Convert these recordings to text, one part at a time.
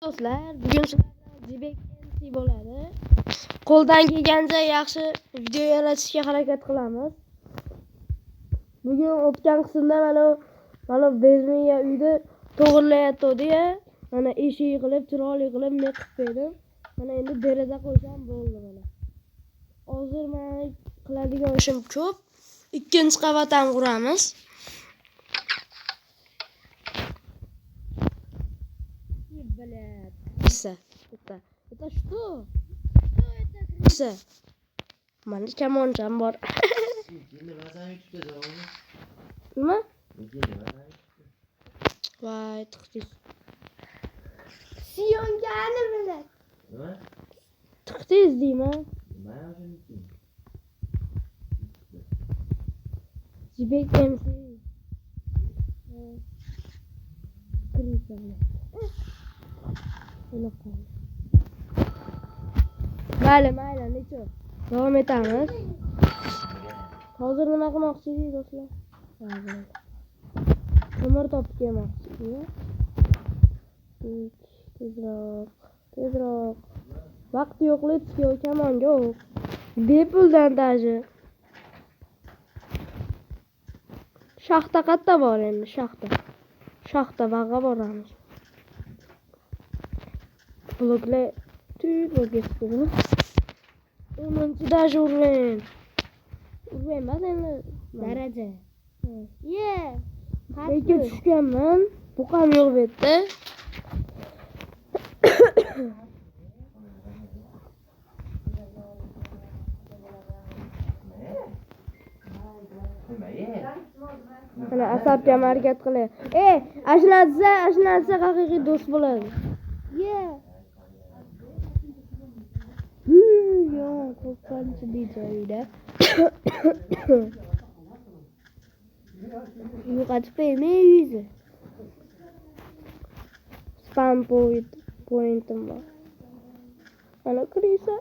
Do'stlar, bugun sizlarga Jibek MC bo'ladi. Qo'ldan kelgancha yaxshi video yaratishga harakat qilamiz. Bugun o'tgan qismda mana bezmenga uyda to'g'irlayotdi-ya. Mana eshik qilib, chiroyli qilib men qilib berdim. Mana endi deraza qo'ysam bo'ldi mana. Hozir men qiladigan ishim ko'p. Ikkinchi qavat ham quramiz. Блядь. Это что? Что это, Криса? Mana kamoncham bor. Nima? Voy, tiqdingiz. Siyongani bilan. Nima? Tiqdingiz deyman. Jibek MC. Krisa. Mayli, necha? Davom etamiz. Hozir nima qilmoqchi edingiz do'stlar? Ko'mir topib kelmoqchi edim. Tezroq. Vaqt yo'q, let's go, come on, go. Bepuldan daji. Shaxta qayerda bor endi, shaxta bag'a boramiz. Bloklar tüy bölgesi. Onuncu daji urayım. Ben endi daraja. Peki tushganman. Buqam yo'q bu yerda. Mana asabga harakat qilay. Ashnatsa haqiqiy do'st bo'ladi. Qo'rqinch joyida. Yo'qotib qo'ymay yuzi. Spam pointim bor. Ana Krisa.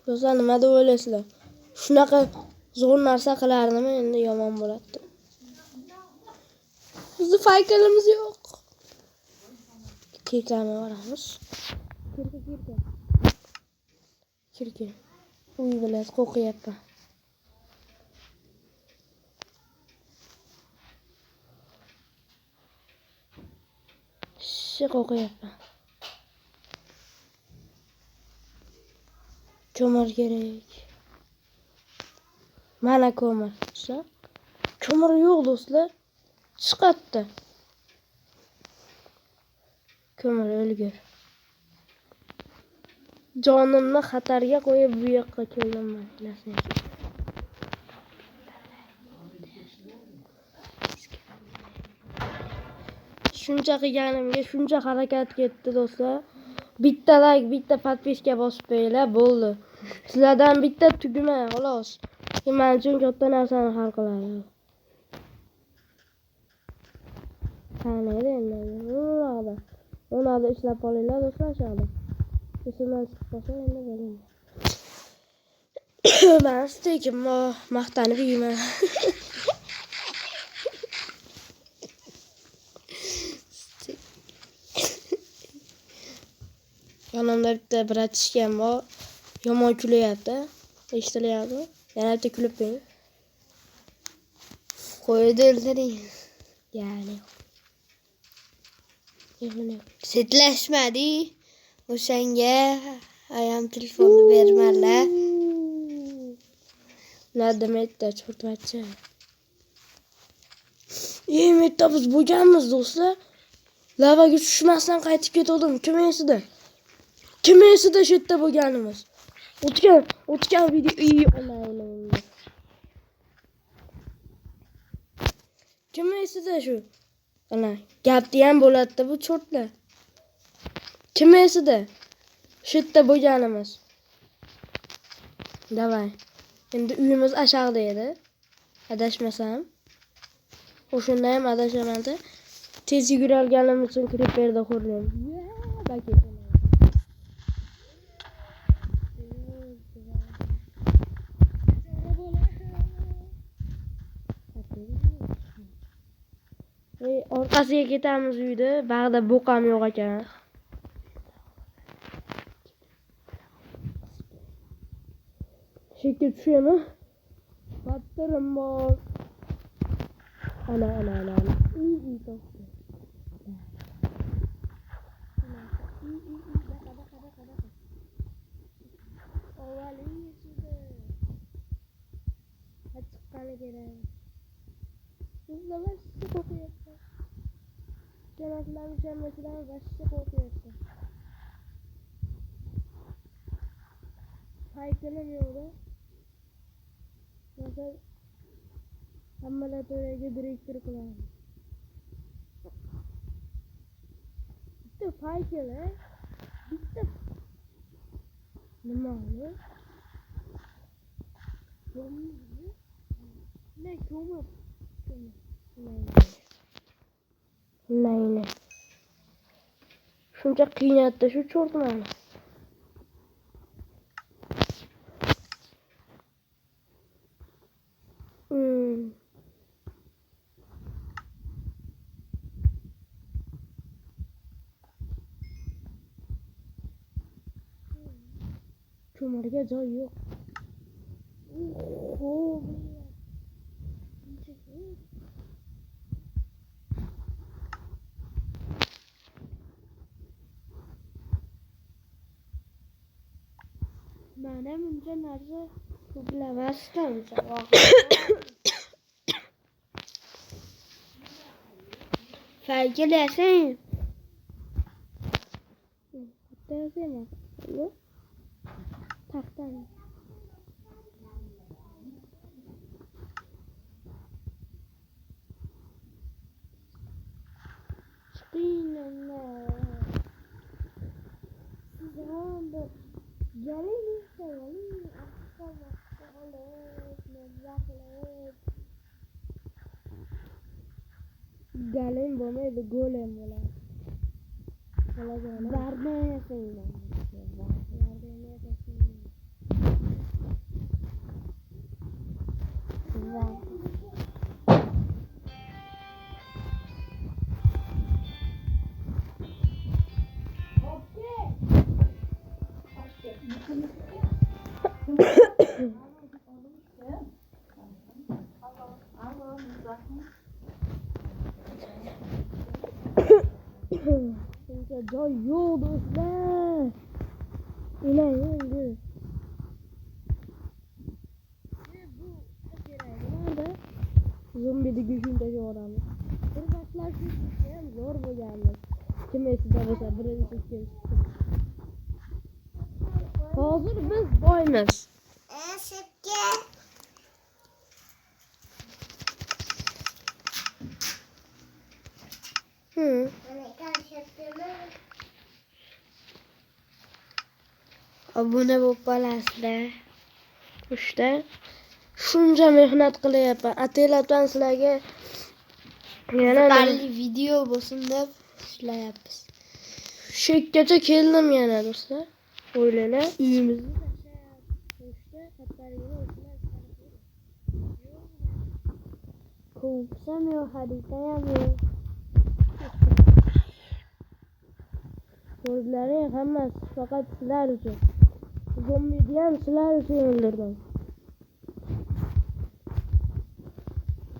Do'stlar, nima deb o'ylaysizlar? Shunaqa zo'r narsa qilardimi, endi yomon bo'ladi. Bizning faykalimiz yo'q. Kirkani varamiz. Kirka. Uy bilan qo'qiyapman. Qo'qiyapman. Ko'mir kerak. Mana ko'mir. Ko'mir yo'q do'stlar. Chiqatdi. Ko'mir o'lgur. Jonimni xatarga qo'yib bu yoqqa keldim men. Shuncha qilganimga shuncha harakat ketdi do'stlar. Bitta like, bitta podpiska bosib qo'yinglar, bo'ldi. Sizlardan bitta tugma, xolos. Men uchun katta narsani hal qiladi. Qani endi. O'nada ishlab qolinglar do'stlar, shada. Esimdan chiqib qolsa endi bo'ling. Men stekim maqtanib yeyman. Yonimda bitta bratishkam bor. Yomon kulyapti. Eshitilyapti. Yana bitta kulib qo'ying. Qo'ydi o'ldiring. Ya'ni. Setlashmadi. O'shanga ayam telefonni bermanlar. Nadimetta cho'rtmachi. Metta biz bo'lganmiz do'stlar. Lavaga tushmasdan qaytib ketdim. Kim esida shu yerda bo'lganimiz. O'tgan video onlayn. Kim esida shu? Ana, gapni ham bo'ladi bu cho'rtlar. Kim esida? Shu yerda bo'lganimiz. Davay. Endi uyimiz ashaqda edi. Adashmasam. O'shunda ham adashamadi. Tez yuguralganim uchun kirib berdi xo'rlayim. Orqasiga ketamiz uyda. Bag'da bo'q ham yo'q ekan. Shekil tushaymi? Battirim bor. Ana. İyi topdu. Baqa. Ovali yesidi. Chiqqani kerak. Sizlar siz qo'yapti. Kanatlarni shammachidan vashcha qo'yapti. Haykalim yo'qda. Nasıl hammalarga direktor qilamiz. Bitta haykal, bitta. Nima bu? Ne ko'mib? Nayni. Shuncha qiynatdi shu cho'rtmani. Ko'mirga joy yo'q. Mana buncha narsa to'plamasdan Faygilesing. Bittasi taxtani. Galim bo'lmaydi, golem bo'ladi. Barmayasing. Joy yo'q do'stlar. Ilaydi. Bu kerakda. Zombini go'shimda yoramiz. Bir vaqtlar shu ham zo'r bo'lganmiz. Kim esida bo'lsa birinchi kim. Hozir biz boymiz. Obuna bo'lib qolasizlar. Ushda shuncha mehnat qilyapman. Atayapman sizlarga. Yana video bo'lsin deb ishlayapmiz. Shekkacha keldim yana do'stlar. O'ylaylar uyimizni tashab, xatlarga ko'psam yo'q, xarita ham yo'q. O'zlaring hammasi faqat sizlar uchun. Zombini ham sizlar uchun o'ldirdim.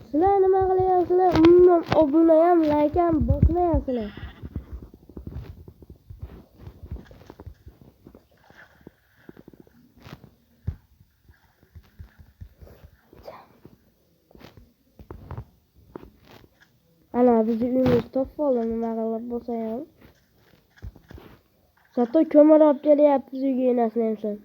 Sizlar nima qilyapsizlar? Umuman obuna ham, like ham bosmayapsizlar. Ana bizni uyimiz topib nima qilib bo'lsa ham. Zato ko'mir olib kelyapmiz uyga enasini ham sen.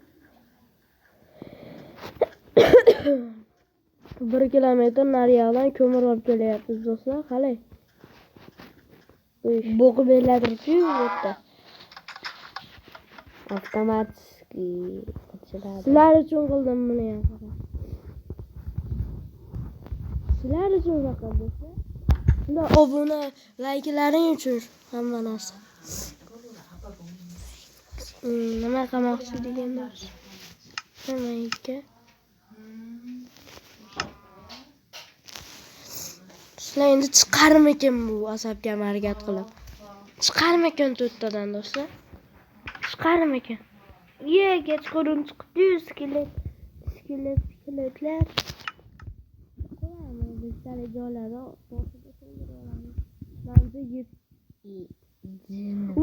1 kilometr nariyoqdan ko'mir olib kelyapmiz do'stlar, qalay. Bo'g'ib beladirib-ku bu yerda. Avtomatik ochiladi. Sizlar uchun qildim buni ham. Sizlar uchun faqat do'stlar. Sizlar obuna, like'laring uchun hamma narsa. Nima qilmoqchi deganlar? Nimaga? Do'stlar, endi chiqarmikin bu asabga harakat qilib. Chiqarmikin to'rttadan do'stlar. Chiqarmikin. Kechqurun chiqdi skeletlar. Qo'yamiz bizlar joylarda boshida so'ndirib olamiz. Manzil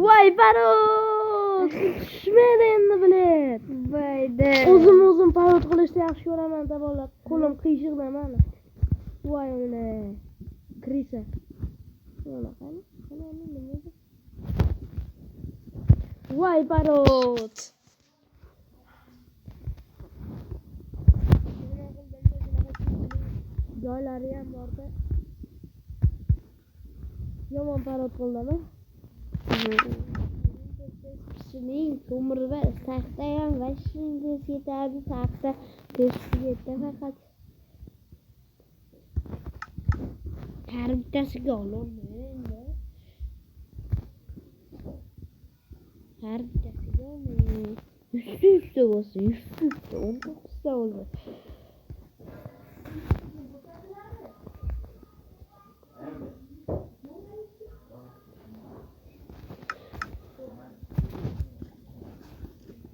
voy parod! Tushmadi endi bilet. Voyda. O'zim parod qilishni yaxshi ko'raman deb olib, qo'lim qiyshiqda mana. Voy o'la. Krisa. Mana qani? Voy parod. Joylari ham borda. Yomon parod qildimi? Shuning ko'miri va taxta ham va shunday ketadi taxta tezlikda faqat har bittasiga ololmaydi. Har bittasiga olmaydi. Üstü bo'lsa, üstü 19 ta bo'ldi.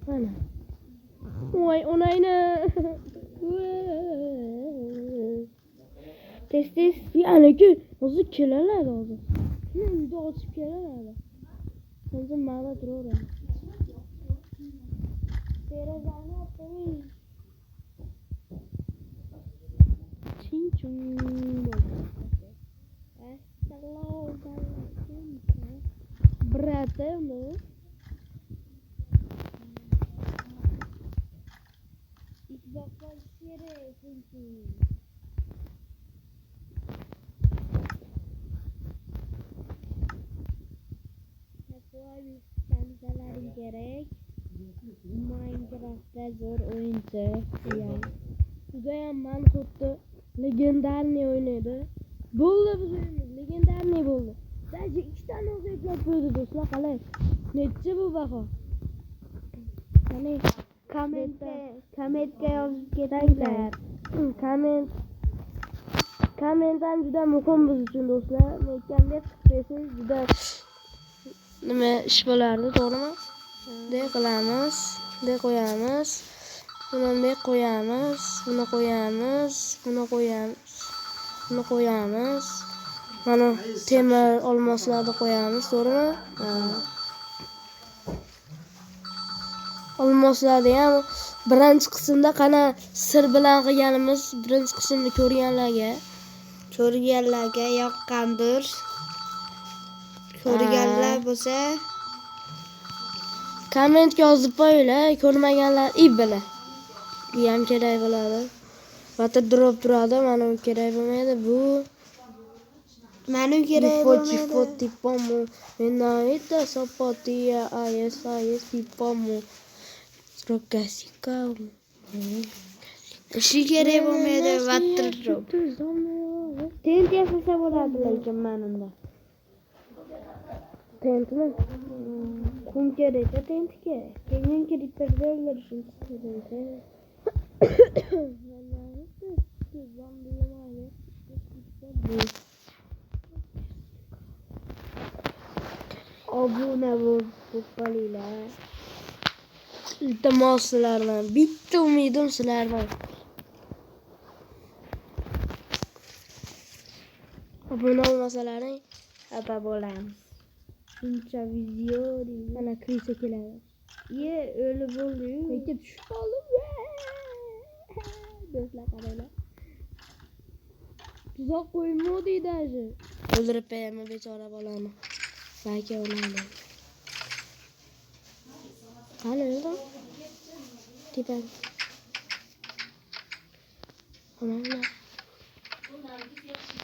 Mana. Voy onayni. Tez yani hozir kelalar hozir. Endi ochib kelalar. Hozir mana turaveradi. Derazani oching. Chin-chung. Assalomu alaykum. Bratim. Bakal sere çünkü. Takvayı sansaların gerek. Minecraft'ta zor oyuncu. Yani. Judayam man xuddi legendarniy o'ynaydi. Bo'ldi biz o'yinimiz legendarniy bo'ldi. Sadece 2 tane o'zbeklar qo'ydi do'stlar, qalay? Necha bu baho? Qani kommentga yozib ketinglar. Kommentdan juda muhim biz uchun do'stlar. Mekanga chiqsangiz juda nima ish bo'lardi, to'g'rimi? Bunday qilamiz, bunday qo'yamiz. Bunday qo'yamiz, buni qo'yamiz, buni qo'yamiz. Buni qo'yamiz. Mana temir olmoslarni qo'yamiz, to'g'rimi? Olmoslarni ham birinchi qismda qana sir bilan qilganimiz, birinchi qismni ko'rganlarga yoqqandir. Ko'rganlar bo'lsa kommentga yozib qo'yinglar, ko'rmaganlar ibla. Bu ham kerak bo'ladi. Water drop turadi, mana bu kerak bo'lmaydi. Bu mana kerak bo'lmaydi. Tipo menayda sopotia ayes tipo Rokasika. Ishi kerak bo'lmaydi water drop. Tent yasasa bo'ladi lekin menimda. Tentmi? Qum kerak, tentga. Keyin creeper'da o'ldirishim kerak. Obuna bo'linglar. Iltimos sizlardan, bitta umidim sizlardan. Obuna bo'lmasalaring xafa bo'lamiz. Shuncha video mana krisa keladi. O'lib bo'ldi-yu. Lekin tushib qoldim. Do'stlar qaranglar. Tuzoq qo'ymadi даже. O'ldirib qo'yaman bechora bolani. Balki o'lmaydi. Qani o'ldim? Tepa.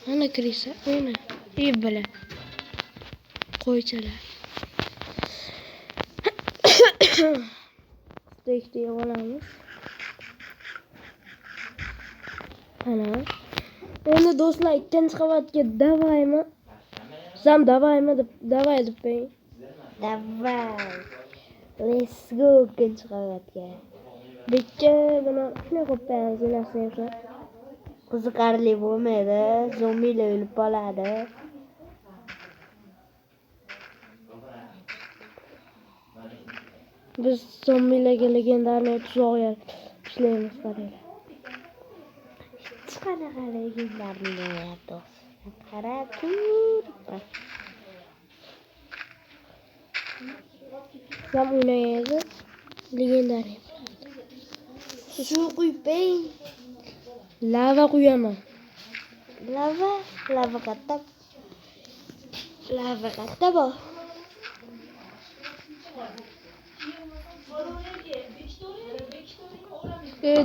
Mana krisa, o'yna. Ibla. Qo'ychalar. Tekte olamiz. Ana. Endi do'stlar ikkinchi qavatga davaymi? Sam davaymi deb qo'ying. Davay. Let's go ikkinchi qavatga. Bitta buni shunday qo'yib qo'yamiz, narsa. qiziqarli bo'lmaydi. Zombilar o'lib qoladi. Biz zombilarga legendarniy tuzoq ishlaymiz qaranglar. Hech qanaqa legendarni do'st. Qarab turibman. Ham o'ynaydi. Legendariy. Suv quypang. Lava quyaman. Lava qatta bor.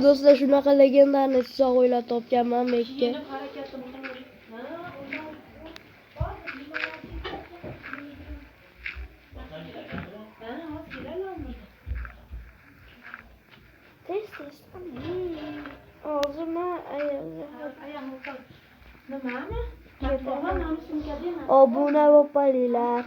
Do'stlar, shunaqa legendarniy tuzoq o'ylab topganman bekka. Tez. Og'zimni obuna bo'lib qolinglar.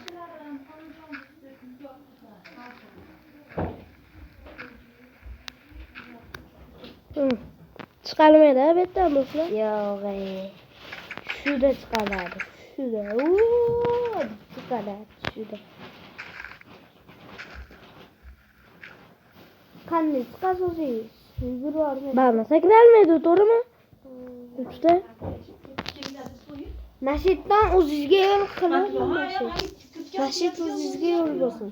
Chiqarmaydi bu yerdan do'stlar. Yo'q. Shuda chiqaradi. Shuda. Chiqaradi shuda. Qanday chiqasiz? Yugurib Barma sakralmaydi, to'g'rimi? Uchta. Nashiddan o'zingizga yo'l qilib, Nashid o'zingizga yo'l bo'lsin.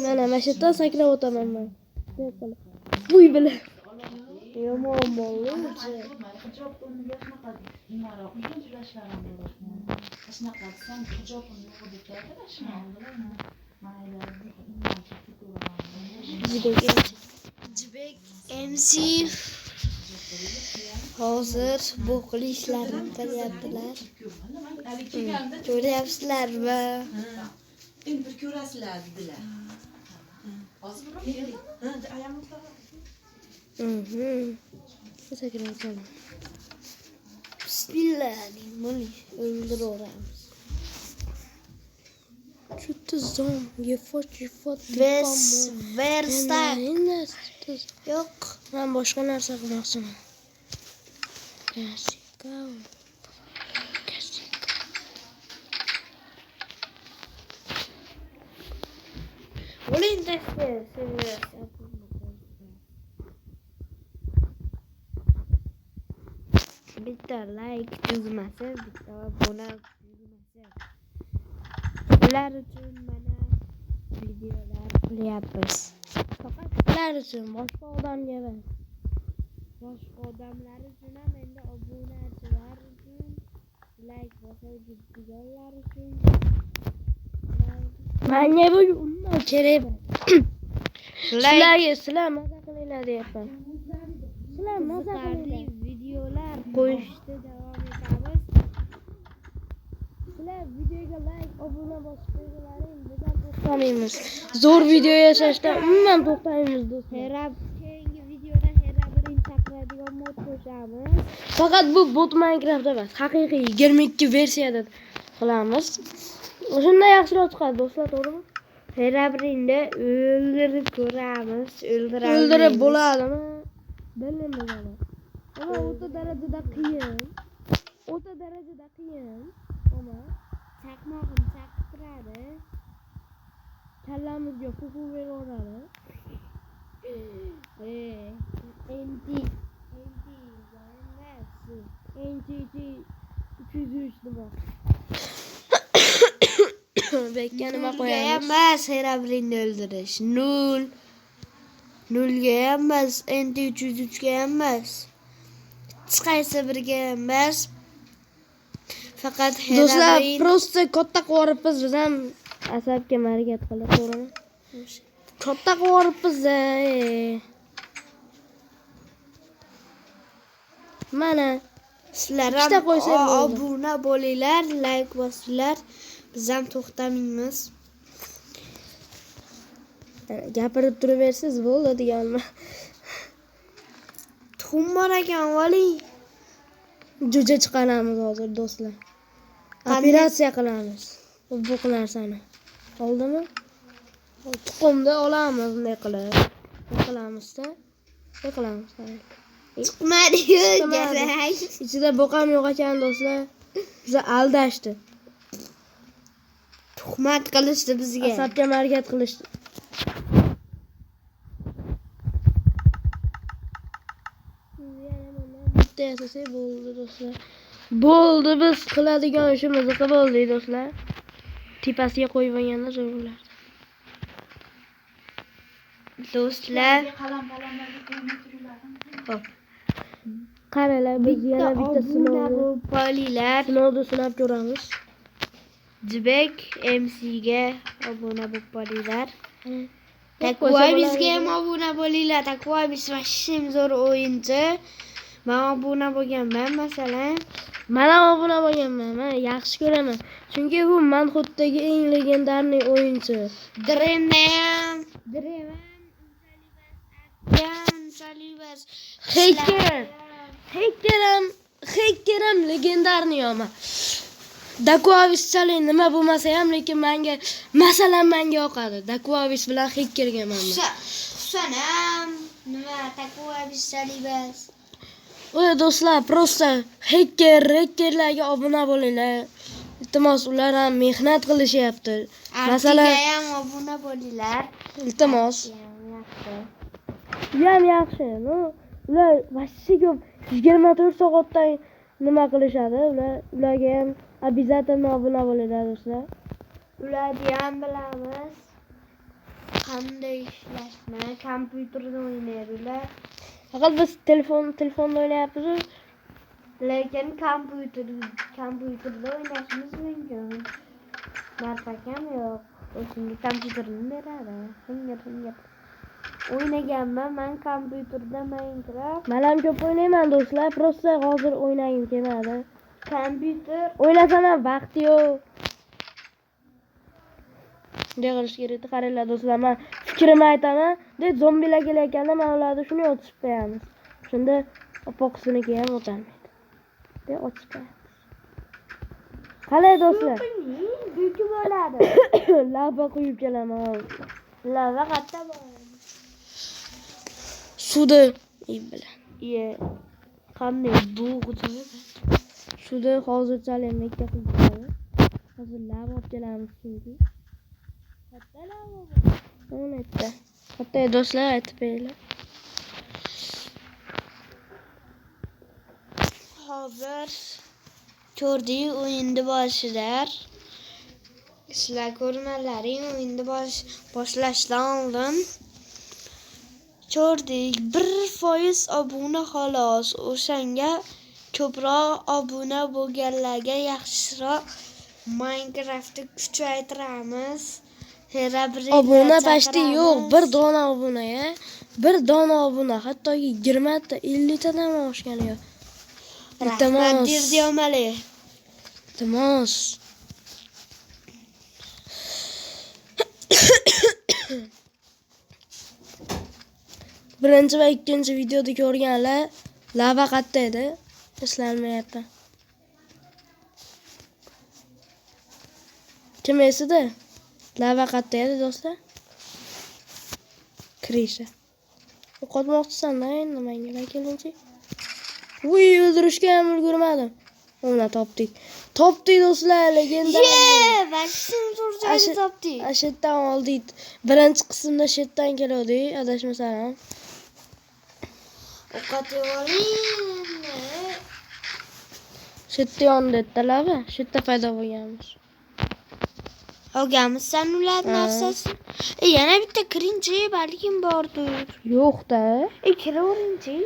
Mana mashitdan sakrab o'taman men. Vuy bilan. Yomon bo'ldi. Jibek MC hozir bu qilishlarni qilyaptilar. Ko'ryapsizlarmi? Endi bir ko'rasizlar dedilar. Hozir keling. Sakrab o'taman. Bismillahirrahmanirrahim. Öldürürüz. Что-то зомби, фот. Versta. Yok. Ben boshqa narsa qilmoqchiman. Kasika. Olayım testi. Bitta like tugmasi, bitta abona tugmasi. Ular uchun mana videolar qilyapmiz. Faqat ular uchun, boshqa odamga emas. Boshqa odamlar uchun ham, endi obunachilar uchun, like bosuvchi videolar uchun. Menga bu umuman kerak emas. Sizlar maza qilinglar deyapman. Sizlar maza qilinglar. Videolar qo'yishda davom etamiz. Sizlar videoga like, obuna bosib qo'yinglaring, biz ham to'xtamaymiz. Zo'r video yashashdan umuman to'xtamaymiz do'stlar. Keyingi videoda Hera birin takradigan mod qo'shamiz. Faqat bu bot Minecraft emas, haqiqiy 22 versiyada qilamiz. Shunday yaxshiroq chiqadi do'stlar, to'g'rimi? Hera birinda o'ldirib ko'ramiz, O'ldirib bo'ladimi? Bilmayman. Ama o'ta darajada qiyin. Ama chaqmog'im chaqib turadi. kallamizga fufu beraveradi. NTT 303 nima? Bekka nima qo'yamiz? Emas, Hera birinni o'ldirish. 0. 0ga emas, NT 303ga emas. Hech qaysi biriga emas. Faqat Hera Do'stlar, birin prosta katta qilib biz ham asabga harakat qilib to'g'rimi? Katta qilib biz. Mana sizlar ikkita ham qo'ysak bo'ldi. obuna bo'linglar, like bosinglar. Biz ham to'xtamaymiz. Gapirib turaversiz bo'ldi deganmi? Tuxum bor ekan, vali. Jo'ja chiqaramiz hozir do'stlar. Operatsiya qilamiz. Bu narsani. Oldimi? Tuxumni olamiz bunday qilib. qilamizda. Ne qilamiz? Chiqmadi-yu, Chiqmadi. kerak. Ichida boqam yo'q ekan do'stlar. Bizni aldashdi. Tuhmat qilishdi bizga. Asabga harakat qilishdi. Bitta yasasak bo'ldi do'stlar. Bo'ldi, biz qiladigan ishimizni qilib oldik do'stlar. Tepasiga qo'yib olganda zo'r bo'lardi. Do'stlar, Hop. Qaralar, biz yana bitta sinovni polilar sinab ko'ramiz. Jibek MC'ga obuna bo'lib bo'linglar. Qo'ysa Takvoy bo'ladi. bizga ham obuna bo'linglar. Takvoy biz vashim zo'r o'yinchi. Men obuna bo'lganman masalan. Mana obuna bo'lganman. Men yaxshi ko'raman. Chunki bu Manhuttdagi eng legendarniy o'yinchi. Dream Salivas. Hekkeram legendarniy ama. Dakovic chalay nima bo'lmasa ham, lekin menga yoqadi. Dakovic bilan Hekkerga men. Husanam nima Takvoy biz Salivas. Oy do'stlar, prosta hekkerlarga obuna bo'linglar. Iltimos, ular ham mehnat qilishyapti. Masalan, ham obuna bo'linglar. iltimos. Yaxshi. Ham yaxshi, no. Ular vashsi ko'p 24 soatdan nima qilishadi? Ularga ham обязательно obuna bo'linglar do'stlar. Ularni ham bilamiz. Qanday ishlashni, kompyuterda o'ynaydilar. Faqat biz telefonda o'ynayapmiz. Lekin kompyuterda o'ynashimiz mumkin. Narpakam yo'q. O'shunga kompyuterni beradi. Shunga. O'ynaganman men kompyuterda Minecraft. Men ham ko'p o'ynayman do'stlar, prosta hozir o'ynagim kelmadi. Kompyuter O'ynasam ham vaqti yo'q. Bunday qilish kerak. Qaranglar do'stlar, men fikrimni aytaman. Deb zombilar kelayotganda men ularni shuni o'tib qo'yamiz. Shunda opoqsiniki ham o'tolmaydi. Deb o'tib qo'yamiz. Qalay do'stlar? Büyük bo'ladi. Lava quyib kelaman. Lava qatta bo'ladi. Suvda bilan. Qanday bo'g'di? Suvda hozirchalik mekka qilib qo'yadi. Hozir lava olib kelamiz chunki. Katta lava. O'naydi. Katta do'stlar aytib beringlar. Hozir ko'rding o'yinni boshilar. Sizlar ko'rmalaring o'yinni boshlashdan oldin ko'rdik 1% obuna xolos. O'shanga ko'proq obuna bo'lganlarga yaxshiroq Minecraftni kuchaytiramiz. Obuna pashti yo'q, bir dona obuna ya. Bir dona obuna, hattoki 20 ta, 50 tadan oshgani yo'q. Rahmat derdi omali. Iltimos. Birinchi va ikkinchi videoda ko'rganlar lava qatta edi. Eslanmayapti. Kim esida? Lava qatta edi do'stlar. Krisha. O'qotmoqchisan-da endi menga kelinchi. Uy, o'ldirishga ham ulgurmadim. Uni topdik. Topdik do'stlar, legenda. Vashim zo'r topdik. Ashitdan oldik. Birinchi qismda shetdan keldik, adashmasam. O'qotib oling. Shetda yondi lava, shetda paydo bo'lganmiz. Olganmisan ular narsasi. Yana bitta kirinchi balkim bordir. Yo'q-da. Kiraverinchi.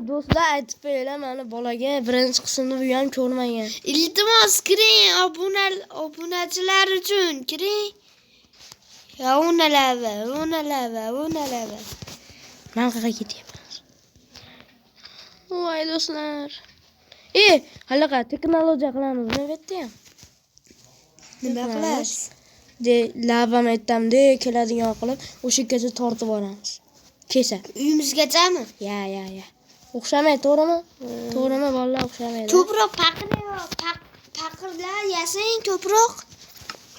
Do'stlar aytib beringlar, mana bolaga birinchi qismni bu ham ko'rmagan. Iltimos kiring, obunachilar uchun kiring. Ya unalava. Men qayerga ketyapman? Voy do'stlar. Halaqa texnologiya qilamiz, nima betdi ham? Nima qilasiz? De lavani aytdim-de, keladigan qilib, o'shagacha tortib olamiz. Kesa. Uyimizgachami? Ya. O'xshamaydi, to'g'rimi? To'g'rimi, bolalar o'xshamaydi. Ko'proq paqirlar yasang ko'proq.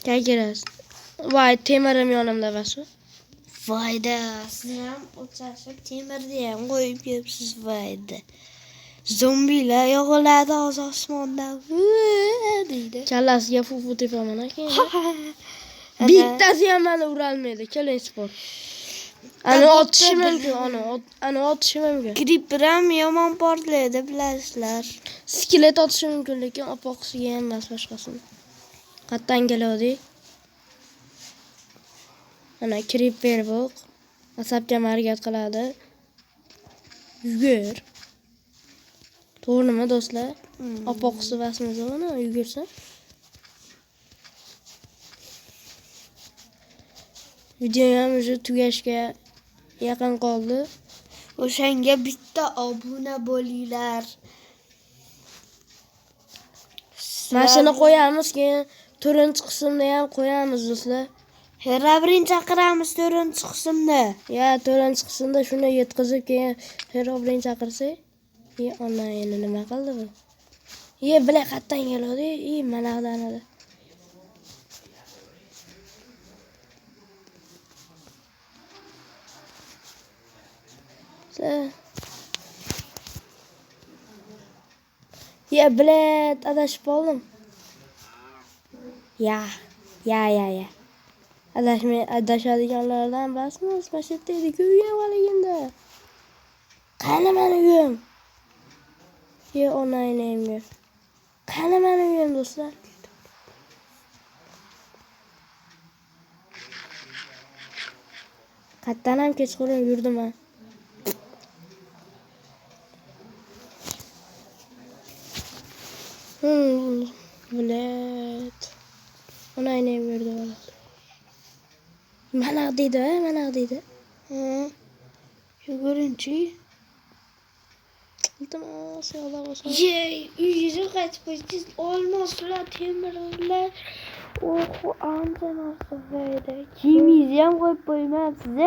Qayerasiz? Voy, temirim yonimda basu. Voyda, siz ham o'chashib temirni ham qo'yib kelibsiz voyda. Zombilar yog'iladi osmondan deydi. Kallasiga fufu tepaman aka. Bittasi ham meni urolmaydi. Keling sport. Ana otishi mumkin, ana otishi mumkin. Creeper ham yomon portlaydi, bilasizlar. Skelet otishi mumkin, lekin opoqisiga emas boshqasini. Qayerdan keladi? Ana creeper bu. Asabga harakat qiladi. Yugur. To'g'rimi do'stlar? Opoqisi basmiz ona yugursa. Video ham o'sha tugashga yaqin qoldi. O'shanga bitta obuna bo'linglar. Mashina qo'yamiz, keyin 4-qismda ham qo'yamiz do'stlar. Herobrine chaqiramiz 4-qismda. Ya 4-qismda shuni yetkazib keyin Herobrine chaqirsak, ona endi nima qildi bu? Bilan qayerdan keladi? Manaqdan edi. Bilet adashib qoldim. Ya. Adashadiganlardan basmiz, mashatda edik uyga valiganda. Qani meni uyim? Onaylayimga. Qani meni uyim do'stlar? Qayerdan ham kechqurun yurdim men. Bilet. Onaylayim yurdi bola. Mana deydi. Yugurinchi. Iltimos, yo'la bo'lsin. Uyingizga qaytib qo'ysiz, olmoslar, temirlar. Ancha narsa foyda. Kiyimingizni ham qo'yib qo'ymabsiz,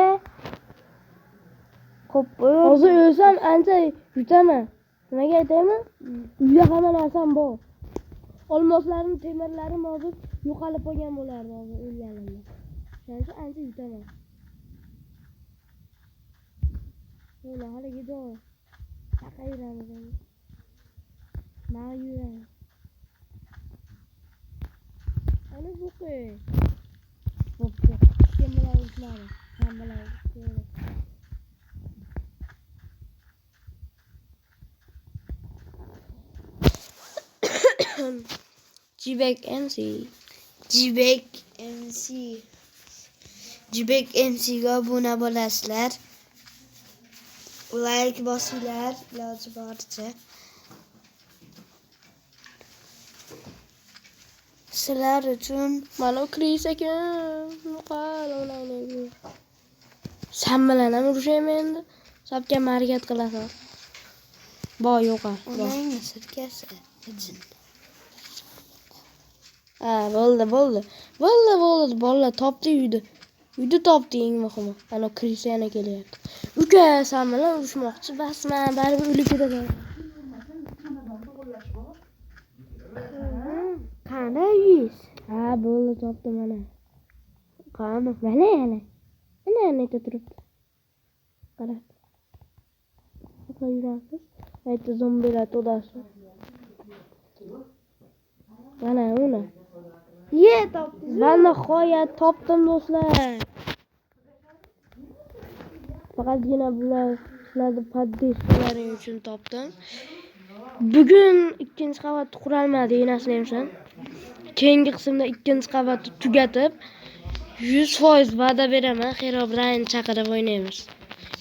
Qo'yib qo'yib. Hozir o'lsam ancha yutaman. Nimaga aytaymi? Uyda hamma narsam bor. Olmoslarim, temirlarim hozir yo'qolib qolgan bo'lardi hozir o'lganimda. Shuning ancha yutaman. Hali gido. Taqa yuramiz endi. Mana yuramiz. Ana buqi. Bo'pti. Kim bilan uxladi? Ham bilan uxladi. Jibek MC ga obuna bo'lasizlar. Like bosinglar, iloji boricha. Sizlar uchun mana Kris ekan. Qalalayni. Sen bilan ham urushayman endi. Sabga harakat qilasan. Yo'qa. onangni sirkasi. Bo'ldi. Bolalar topdi uyda. Uyda topdi eng muhimi. Ana Kris yana kelyapti. Uka, sen bilan urushmoqchi basman, baribir o'lib ketaman. Qani uyingiz? Bo'ldi, topdim mana. Qani? Mana. Mana turibdi. Qarab. Qanaqa yurasiz? Aytdi zombilar to'dasi. Mana uni. Topdingiz. Mana nihoyat topdim do'stlar. Faqatgina bularni poddeslaring uchun topdim. Bugun 2-qavatni qurolmadik, naslemsan. Keyingi qismda 2-qavatni tugatib 100% va'da beraman, Herobrine chaqirib o'ynaymiz.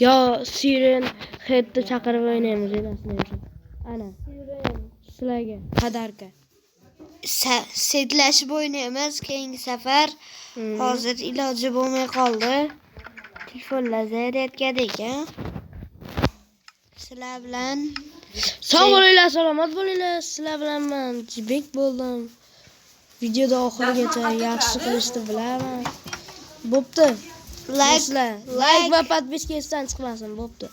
Yo Siren Headni chaqirib o'ynaymiz, naslemsan. Ana. Sizlarga qadarka. Setlashib o'ynaymiz keyingi safar. Hozir iloji bo'lmay qoldi. Telefonlar zaryadkada ekan. Sizlar bilan sog' bo'linglar, salomat bo'linglar. Sizlar bilan men Jibek bo'ldim. Videoda oxirigacha yaxshi qilishni bilaman. Bo'pti. Like va podpiska esdan chiqmasin, bo'pti.